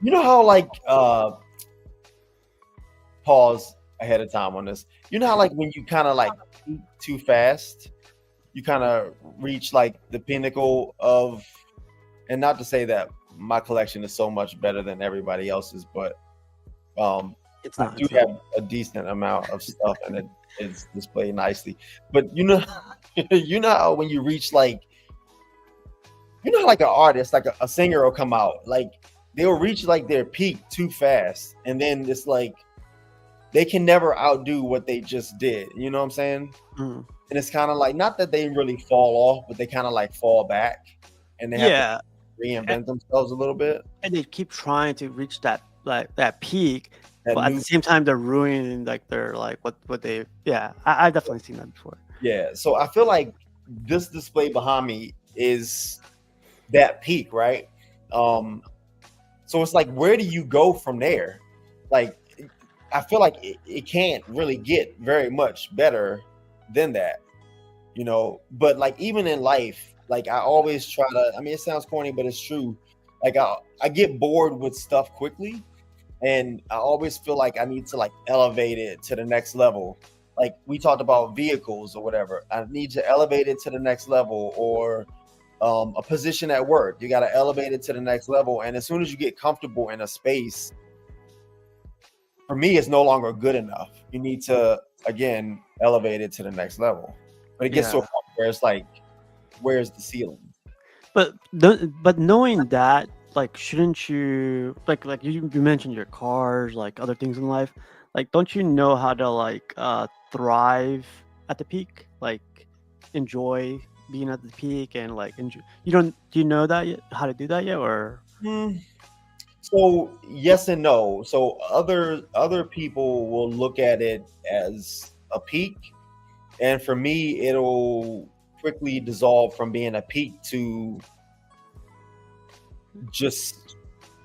You know how like pause ahead of time on this. You know how like when you kind of like eat too fast, you kind of reach like the pinnacle of, and not to say that my collection is so much better than everybody else's, but It's I not. do have a decent amount of stuff and it is displayed nicely. But you know, you know how when you reach like, you know, how like an artist, like a singer will come out, like they'll reach like their peak too fast, and then it's like they can never outdo what they just did. You know what I'm saying? Mm. And it's kind of like, not that they really fall off, but they kind of like fall back, and they have to reinvent themselves a little bit. And they keep trying to reach that peak, That but at new- the same time they're ruining like their like what they. Yeah, I've definitely seen that before. Yeah, so I feel like this display behind me is that peak, right? So it's like, where do you go from there? Like, I feel like it can't really get very much better than that, you know. But like, even in life, like I always try to. I mean, it sounds corny, but it's true. Like I get bored with stuff quickly, and I always feel like I need to like elevate it to the next level. Like we talked about vehicles or whatever. I need to elevate it to the next level, or a position at work. You got to elevate it to the next level. And as soon as you get comfortable in a space, for me, it's no longer good enough. You need to again elevate it to the next level. But it gets to a Yeah. point where it's like, where's the ceiling? But knowing that, like, shouldn't you like you mentioned your cars, like other things in life, like don't you know how to like thrive at the peak, like enjoy being at the peak and like enjoy. Do you know that yet? How to do that yet, or So yes and no. So other people will look at it as a peak, and for me, it'll quickly dissolve from being a peak to just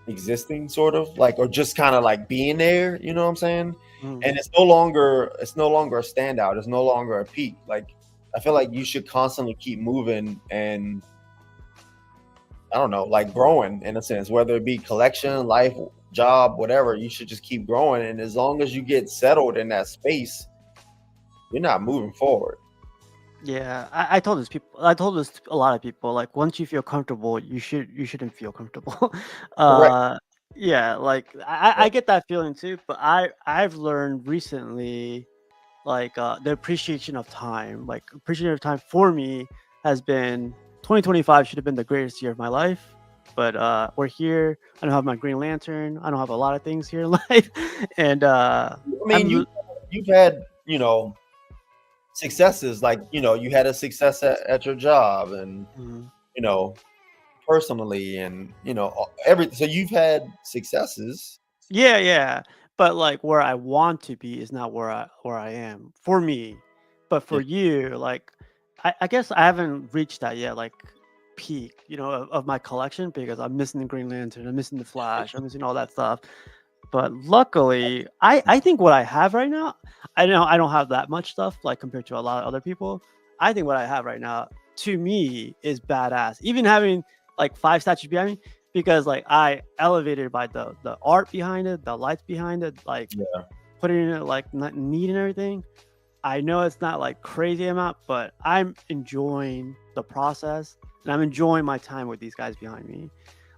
existing, sort of like, or just kind of like being there. You know what I'm saying? Mm, And it's no longer a standout. It's no longer a peak. Like I feel like you should constantly keep moving and I don't know, like growing in a sense, whether it be collection, life, job, whatever, you should just keep growing. And as long as you get settled in that space, you're not moving forward. yeah, I told this people. I told this to a lot of people. Like once you feel comfortable, you shouldn't feel comfortable. Correct. uh, yeah, like I get that feeling too. But I've learned recently, like the appreciation of time. Like appreciation of time for me has been 2025 should have been the greatest year of my life. But we're here. I don't have my Green Lantern. I don't have a lot of things here in life, and I mean, you've had, successes, like, you had a success at your job and, Mhm. personally and, everything. So you've had successes. Yeah. But like where I want to be is not where I am for me. But for Yeah. you, like I guess I haven't reached that yet, like peak, of my collection because I'm missing the Green Lantern, I'm missing the Flash, I'm missing all that stuff. But luckily, I think what I have right now, I know I don't have that much stuff like compared to a lot of other people. I think what I have right now to me is badass. Even having like 5 statues behind me, because like I elevated by the art behind it, the lights behind it, like Yeah. putting it like not neat and everything. I know it's not like crazy amount, but I'm enjoying the process and I'm enjoying my time with these guys behind me.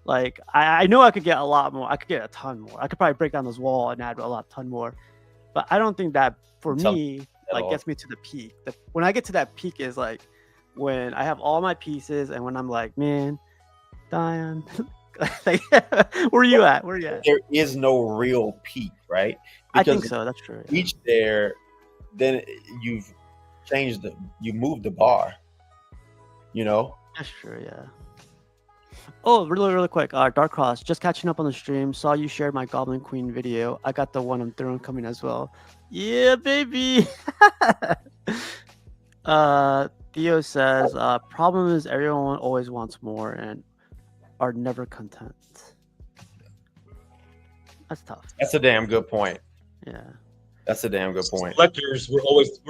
Like I know I could get a lot more. I could get a ton more. I could probably break down this wall and add a ton more. But I don't think that for Tell me at like all. gets me to the peak. When I get to that peak is like when I have all my pieces and when I'm like, man, Dyon, like, where are you at? Where are you at? There is no real peak, right? I think Because so. That's true. you reach there, then you've you moved the bar, That's true. Yeah. Oh, really quick. Dark Cross, just catching up on the stream. Saw you shared my Goblin Queen video. I got the one on Throne coming as well. Yeah, baby. Theo says, problem is everyone always wants more and are never content. That's tough. That's a damn good point. Yeah. That's a damn good point. Collectors, we're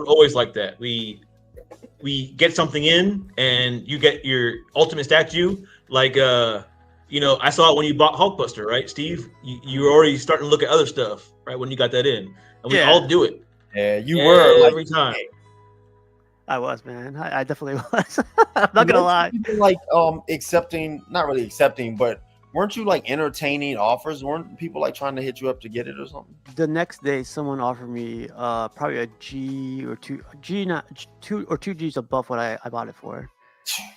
always like that. We get something in, and you get your ultimate statue. Like I saw it when you bought Hulkbuster, right, Steve? You were already starting to look at other stuff, right, when you got that in, and we Yeah. all do it. Yeah, you were like every time. I was, man. I definitely was. I'm not gonna lie. like accepting, not really accepting, but weren't you like entertaining offers? Weren't people like trying to hit you up to get it or something? The next day, someone offered me probably a G or two G, not two or 2 Gs above what I bought it for.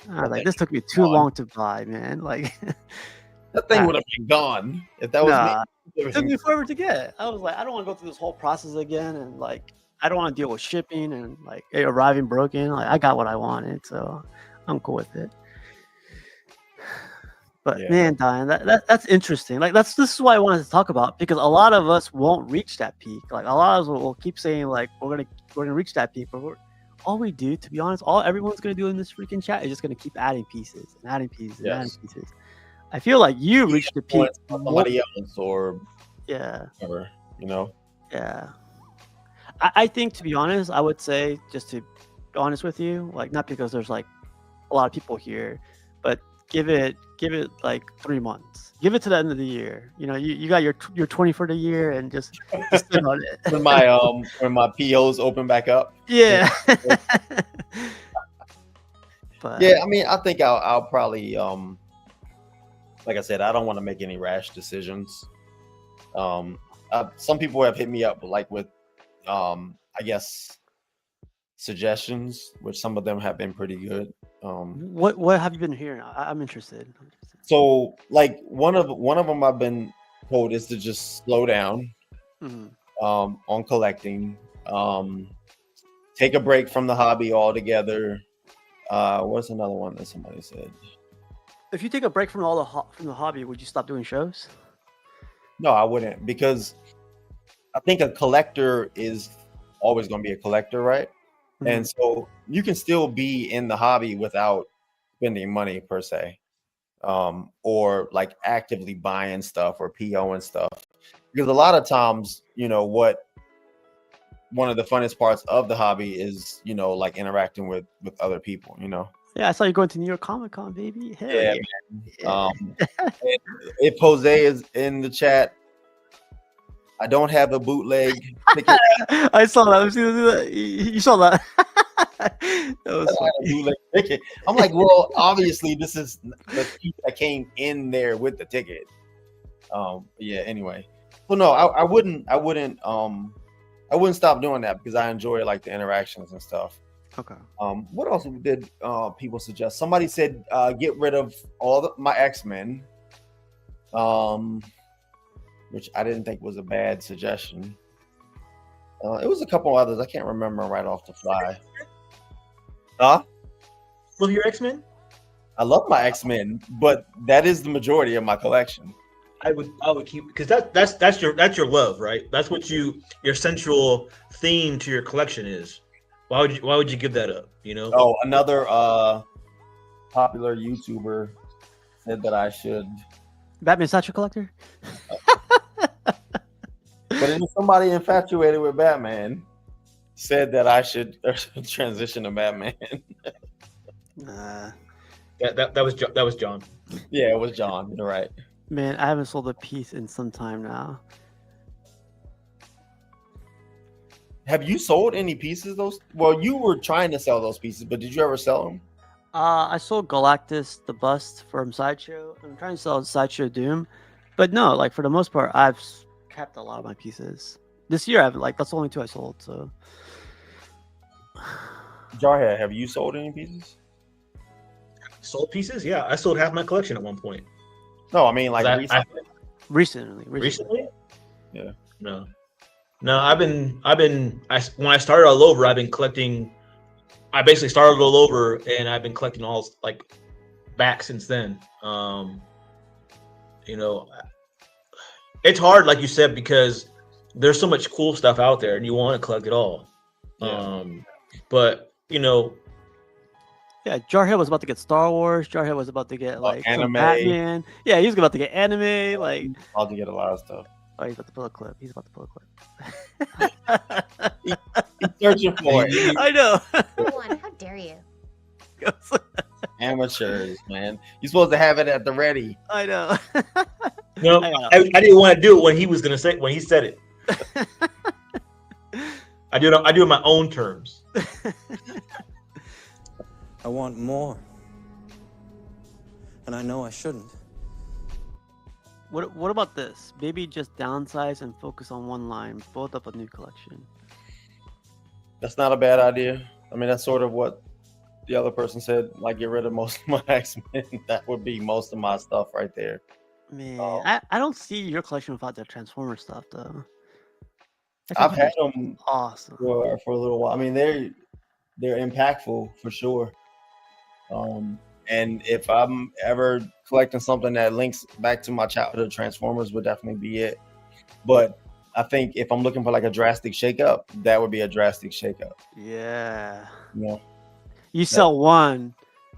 I was like, this took me too long to buy, man. Like, That thing would have been gone if that was nah, me. it took me forever to get. I was like, I don't want to go through this whole process again, and like, I don't want to deal with shipping and like it arriving broken. Like, I got what I wanted, so I'm cool with it. But Yeah. man, Dyon, that's interesting. Like this is why I wanted to talk about, because a lot of us won't reach that peak. Like a lot of us will keep saying like we're gonna reach that peak, but all we do, to be honest, all everyone's gonna do in this freaking chat is just gonna keep adding pieces and adding pieces and adding Yes. pieces. I feel like you reached the peak. Somebody else or Yeah, whatever, yeah. I think, to be honest, I would say, just to be honest with you, like not because there's like a lot of people here, but give it like 3 months. Give it to the end of the year. You know, you got your 20 for the year, and just sit on it. when my POs open back up. Yeah. But Yeah, I mean, I think I'll probably like I said, I don't want to make any rash decisions. Some people have hit me up like with I guess suggestions, which some of them have been pretty good. what have you been hearing? I'm interested. So like one of them I've been told is to just slow down Mhm. on collecting. Take a break from the hobby altogether. What's another one that somebody said? If you take a break from from the hobby, would you stop doing shows? No, I wouldn't, because I think a collector is always going to be a collector, right? Mhm. And so you can still be in the hobby without spending money per se, or like actively buying stuff or POing stuff. Because a lot of times, you know, one of the funnest parts of the hobby is, you know, like interacting with other people, you know. Yeah, I saw you going to New York Comic Con, baby. Hell Yeah, yeah. and if Jose is in the chat, I don't have a bootleg ticket. I saw that. You saw that. That was I have a bootleg ticket. I'm like, well, obviously this is the piece that came in there with the ticket. Yeah. Anyway, well, no, I wouldn't stop doing that because I enjoy like the interactions and stuff. okay. What else did people suggest? Somebody said get rid of my X-Men, which I didn't think was a bad suggestion. It was a couple others I can't remember right off the fly. Love your X-Men? I love my X-Men, but that is the majority of my collection. I would keep, because that's your love, right? That's what your central theme to your collection is. Why would you give that up? You know? Oh, another popular YouTuber said that I should. Batman statue collector. But it was somebody infatuated with Batman said that I should transition to Batman. That was John. Yeah, it was John. You're right. Man, I haven't sold a piece in some time now. Have you sold any pieces? Well, you were trying to sell those pieces, but did you ever sell them? I sold Galactus the bust from Sideshow. I'm trying to sell Sideshow Doom, but no, like for the most part, I've kept a lot of my pieces. This year, that's the only 2 I sold. So, Jarhead, have you sold any pieces? Sold pieces? Yeah, I sold half my collection at one point. No, I mean like recently. Recently? Yeah. No. When I started all over, I've been collecting. I basically started all over, and I've been collecting all like back since then. You know, it's hard, like you said, because there's so much cool stuff out there, and you want to collect it all. Yeah. But you know, yeah, Jarhead was about to get Star Wars. Jarhead was about to get like anime. Batman. Yeah, he was about to get anime. Like, about to get a lot of stuff. Oh, he's about to pull a clip. He's searching for it. I know. One, how dare you? Amateurs, man. You're supposed to have it at the ready. I know. No, I didn't want to do it when he said it. I do it on my own terms. I want more. And I know I shouldn't. What about this? Maybe just downsize and focus on one line. Build up a new collection. That's not a bad idea. I mean, that's sort of what the other person said. Like, get rid of most of my X-Men. That would be most of my stuff right there. Man, I don't see your collection without the Transformer stuff though. I've had them awesome for a little while. I mean, they're impactful for sure. And if I'm ever collecting something that links back to my childhood, Transformers would definitely be it. But I think if I'm looking for like a drastic shakeup, that would be a drastic shakeup. Yeah. You know? You sell one,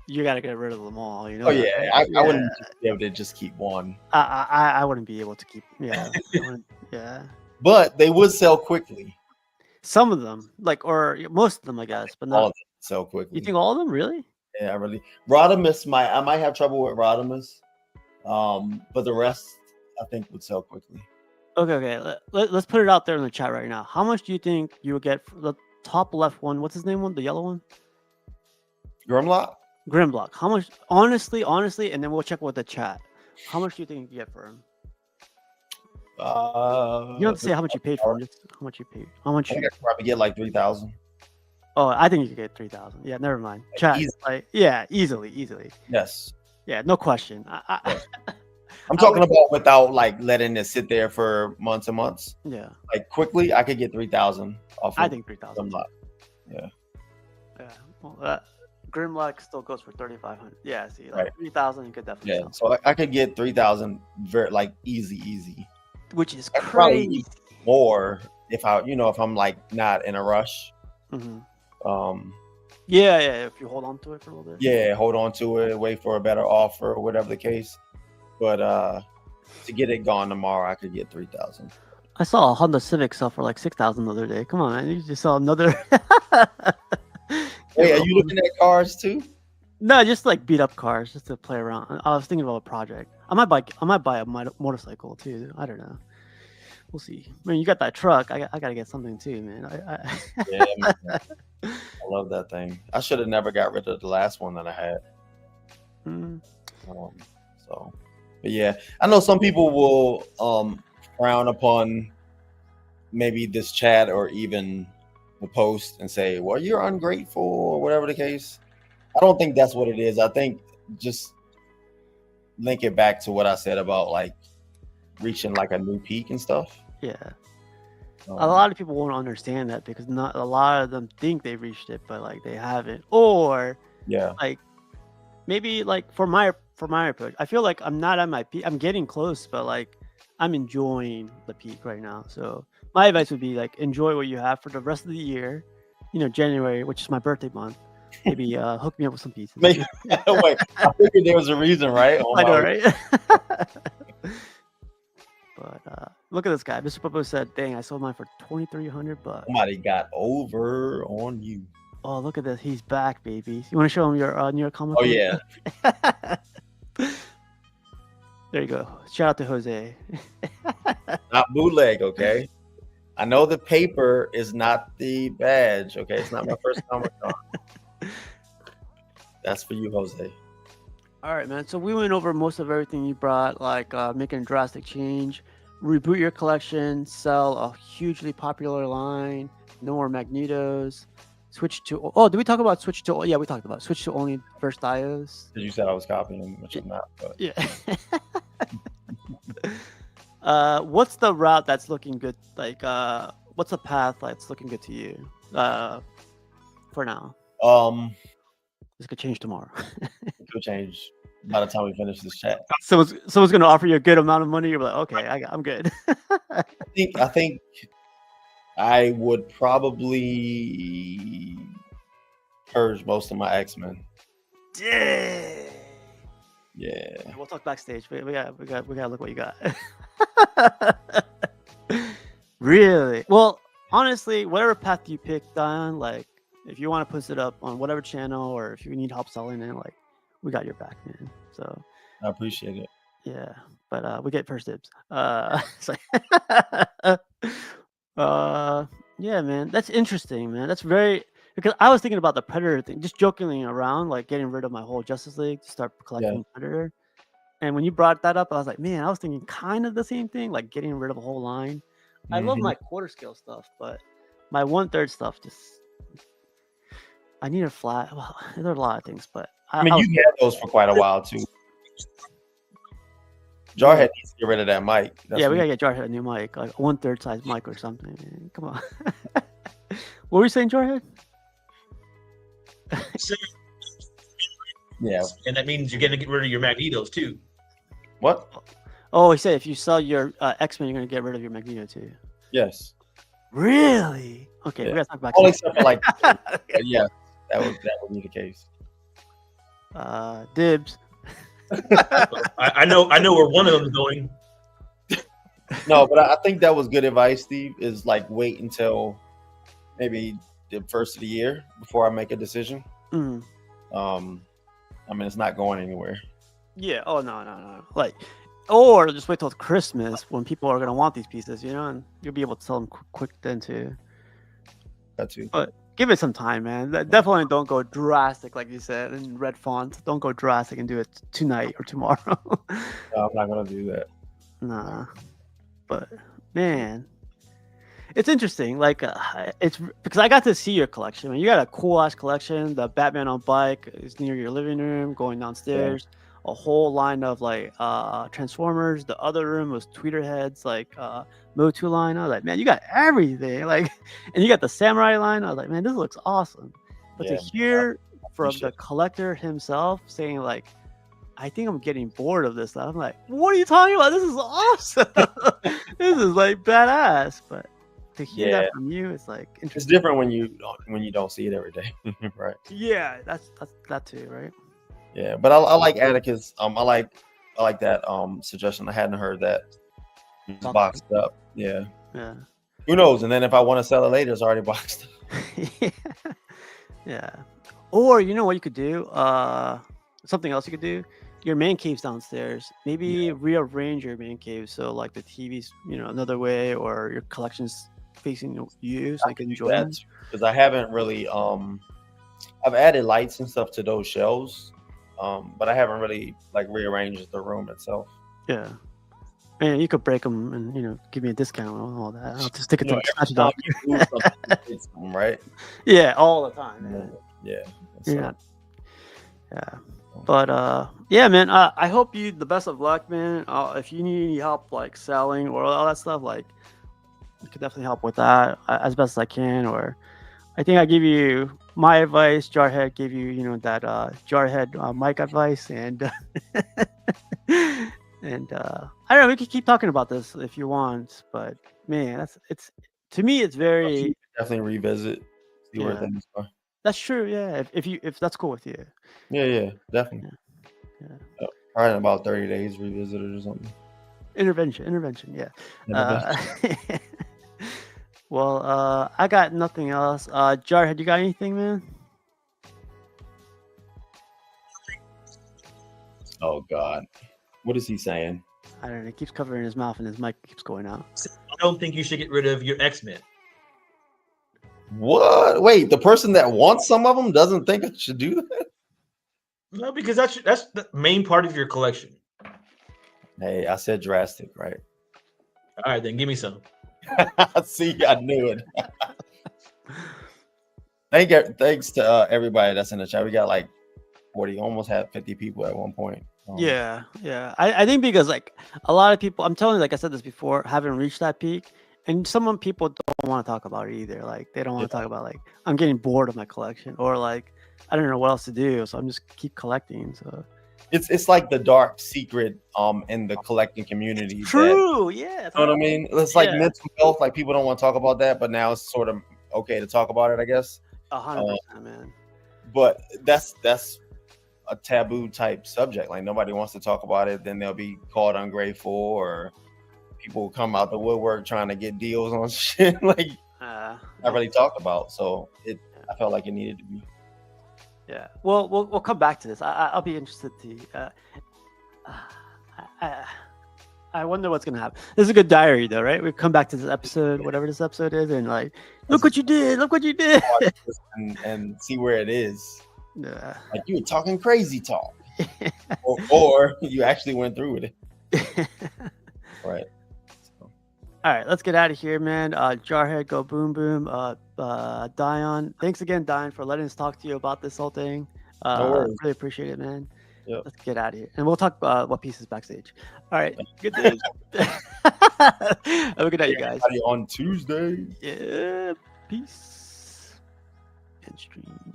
you gotta get rid of them all. You know. Oh yeah, I wouldn't be able to just keep one. I wouldn't be able to keep. Yeah. Yeah. But they would sell quickly. Some of them, or most of them, I guess, but not all of them sell quickly. You think all of them really? Yeah, I really Rodimus I might have trouble with Rodimus. But the rest I think would sell quickly. Okay. Let's put it out there in the chat right now. How much do you think you would get for the top left one? What's his name one? The yellow one? Grimlock? Grimblock. How much? Honestly, and then we'll check with the chat. How much do you think you get for him? You don't have to say how much you paid for him. Just how much you paid. How much? I think I could probably get like 3,000. Oh, I think you could get 3,000. Yeah, never mind. Chat. Yeah, easily. Yes. Yeah, no question. I'm talking about without like letting it sit there for months and months. Yeah. Like quickly, I could get 3,000 off. I think 3,000. Yeah. Yeah. Well, Grimlock still goes for 3,500. Yeah. See, like Right. 3,000, you could definitely. Yeah. Sell. So I could get 3,000 very like easy. Which is I'd probably crazy. more if if I'm like not in a rush. Mm-hmm. Um. Yeah. If you hold on to it for a little bit. Yeah. Hold on to it. Wait for a better offer or whatever the case. But to get it gone tomorrow, I could get 3,000. I saw a Honda Civic sell for like 6,000 the other day. Come on, man! You just saw another. Hey, are you looking at cars too? No, just like beat up cars, just to play around. I was thinking about a project. I might buy a motorcycle too. I don't know. We'll see. I mean, you got that truck. I gotta get something too, man. Yeah, man. I love that thing. I should have never got rid of the last one that I had. So, but yeah, I know some people will frown upon maybe this chat or even the post and say, "Well, you're ungrateful" or whatever the case. I don't think that's what it is. I think just link it back to what I said about like reaching like a new peak and stuff. Yeah. A lot of people won't understand that because not a lot of them think they reached it, but like they haven't. Or yeah, like maybe like for my approach, I feel like I'm not at my peak. I'm getting close, but like I'm enjoying the peak right now. So my advice would be like enjoy what you have for the rest of the year. You know, January, which is my birthday month. Maybe hook me up with some pieces. Wait, I figured there was a reason, right? I know, right? But look at this guy. Mr. Popo said, "Dang, I sold mine for $2,300." Somebody got over on you. Oh, look at this. He's back, baby. You want to show him your New York comic? Oh yeah. There you go. Shout out to Jose. Not bootleg, okay? I know the paper is not the badge, okay? It's not my first Comic Con. That's for you, Jose. All right, man. So we went over most of everything you brought, like making a drastic change, reboot your collection, sell a hugely popular line, no more Magnetos, switch to. Oh, did we talk about switch to? Yeah, we talked about switch to only first Dios. Because you said I was copying, which I'm not. But. Yeah. What's the route that's looking good? Like, what's the path that's looking good to you? For now. This could change tomorrow. It could change by the time we finish this chat. Someone's gonna offer you a good amount of money. You're like, okay, I'm good. I think I would probably purge most of my X-Men. Yeah. Yeah. We'll talk backstage. We gotta look what you got. Really? Well, honestly, whatever path you pick, Dyon, like if you want to post it up on whatever channel or if you need help selling it, like we got your back, man. So I appreciate it. Yeah, but we get first dibs. Yeah, man, that's interesting, man. That's very because I was thinking about the Predator thing, just jokingly around, like getting rid of my whole Justice League to start collecting Predator. And when you brought that up, I was like, man, I was thinking kind of the same thing, like getting rid of a whole line. I love my quarter scale stuff, but my 1/3 stuff just I need a flat. Well, there are a lot of things, but I mean, you had those for quite a while too. Jarhead needs to get rid of that mic. We gotta get Jarhead a new mic, like a 1/3 size mic or something. Man. Come on. What were you saying, Jarhead? Yeah, and that means you're gonna get rid of your Magnetos too. What? Oh, he said if you sell your X-Men, you're gonna get rid of your Magneto too. Yes. Really? Okay, we gotta talk about. Only except for like, yeah, that would be the case. Dibs. I know where one of them is going. No, but I think that was good advice, Steve. Is like wait until maybe the first of the year before I make a decision. I mean, it's not going anywhere. Yeah. Oh no. Like, or just wait till Christmas when people are gonna want these pieces, and you'll be able to sell them quick then too. That too. But give it some time, man. Definitely don't go drastic, like you said, in red font. Don't go drastic and do it tonight or tomorrow. No, I'm not gonna do that. Nah. But man, it's interesting. Like, it's because I got to see your collection. Man. You got a cool ass collection. The Batman on bike is near your living room, going downstairs. A whole line of like Transformers. The other room was Tweeter heads, like Motu line. I was like, man, you got everything. Like, and you got the Samurai line. I was like, man, this looks awesome. But to hear from the collector himself saying like, I think I'm getting bored of this stuff. I'm like, what are you talking about? This is awesome. This is like badass. But to hear that from you, it's like interesting. It's different when you don't see it every day, right? Yeah, that's that too, right? Yeah, but I like Atticus. I like that suggestion. I hadn't heard that. It's boxed up. Yeah. Yeah. Who knows? And then if I want to sell it later, it's already boxed up. Yeah. Or you know what you could do? Something else you could do. Your man cave's downstairs. Maybe rearrange your man cave so like the TV's another way, or your collection's facing you, so you can enjoy it. Because I haven't really I've added lights and stuff to those shelves. But I haven't really like rearranged the room itself. Yeah, and you could break them and give me a discount and all that. I'll just take it to the right? Yeah, all the time. Man. Yeah. Yeah. But yeah, man. I hope you the best of luck, man. If you need any help like selling or all that stuff, like I could definitely help with that as best as I can. Or I think I give you my advice. Jarhead gave you, that Jarhead mic advice, and and I don't know. We could keep talking about this if you want, but man, it's to me, it's very definitely revisit, see where things are. That's true. Yeah, if that's cool with you. Yeah, definitely. Yeah. All right, in about 30 days, revisit it or something. Intervention. Yeah. Well, I got nothing else. Jarhead, you got anything, man? Oh God, what is he saying? I don't know. He keeps covering his mouth and his mic keeps going out. I don't think you should get rid of your X-Men. What? Wait, the person that wants some of them doesn't think I should do that? No, because that's the main part of your collection. Hey, I said Drastic, right? All right, then give me some. See, I knew it. Thanks to everybody that's in the chat. We got like 40, almost had 50 people at one point. Yeah. I think because like a lot of people, I'm telling you, like I said this before, haven't reached that peak, and people don't want to talk about it either. Like they don't want to talk about like I'm getting bored of my collection, or like I don't know what else to do, so I'm just keep collecting. So it's like the dark secret in the collecting community. True, you know what I mean? It's like mental health. Like people don't want to talk about that, but now it's sort of okay to talk about it, I guess. 100%, man. But that's a taboo type subject. Like nobody wants to talk about it. Then they'll be called ungrateful, or people will come out the woodwork trying to get deals on shit like not really talked about. So I felt like it needed to be. Yeah. Well, we'll come back to this. I'll be interested to. I wonder what's gonna happen. This is a good diary, though, right? We come back to this episode, whatever this episode is, and like, look what you did! Look what you did! and see where it is. Yeah. Like you were talking crazy talk, or you actually went through with it. Right. All right, let's get out of here, man. Jarhead, go boom boom. Dyon, thanks again, Dyon, for letting us talk to you about this whole thing. No worries. Really appreciate it, man. Yep. Let's get out of here, and we'll talk what pieces backstage. All right, good day. Have a good night, you guys. On Tuesday. Yeah, peace and stream.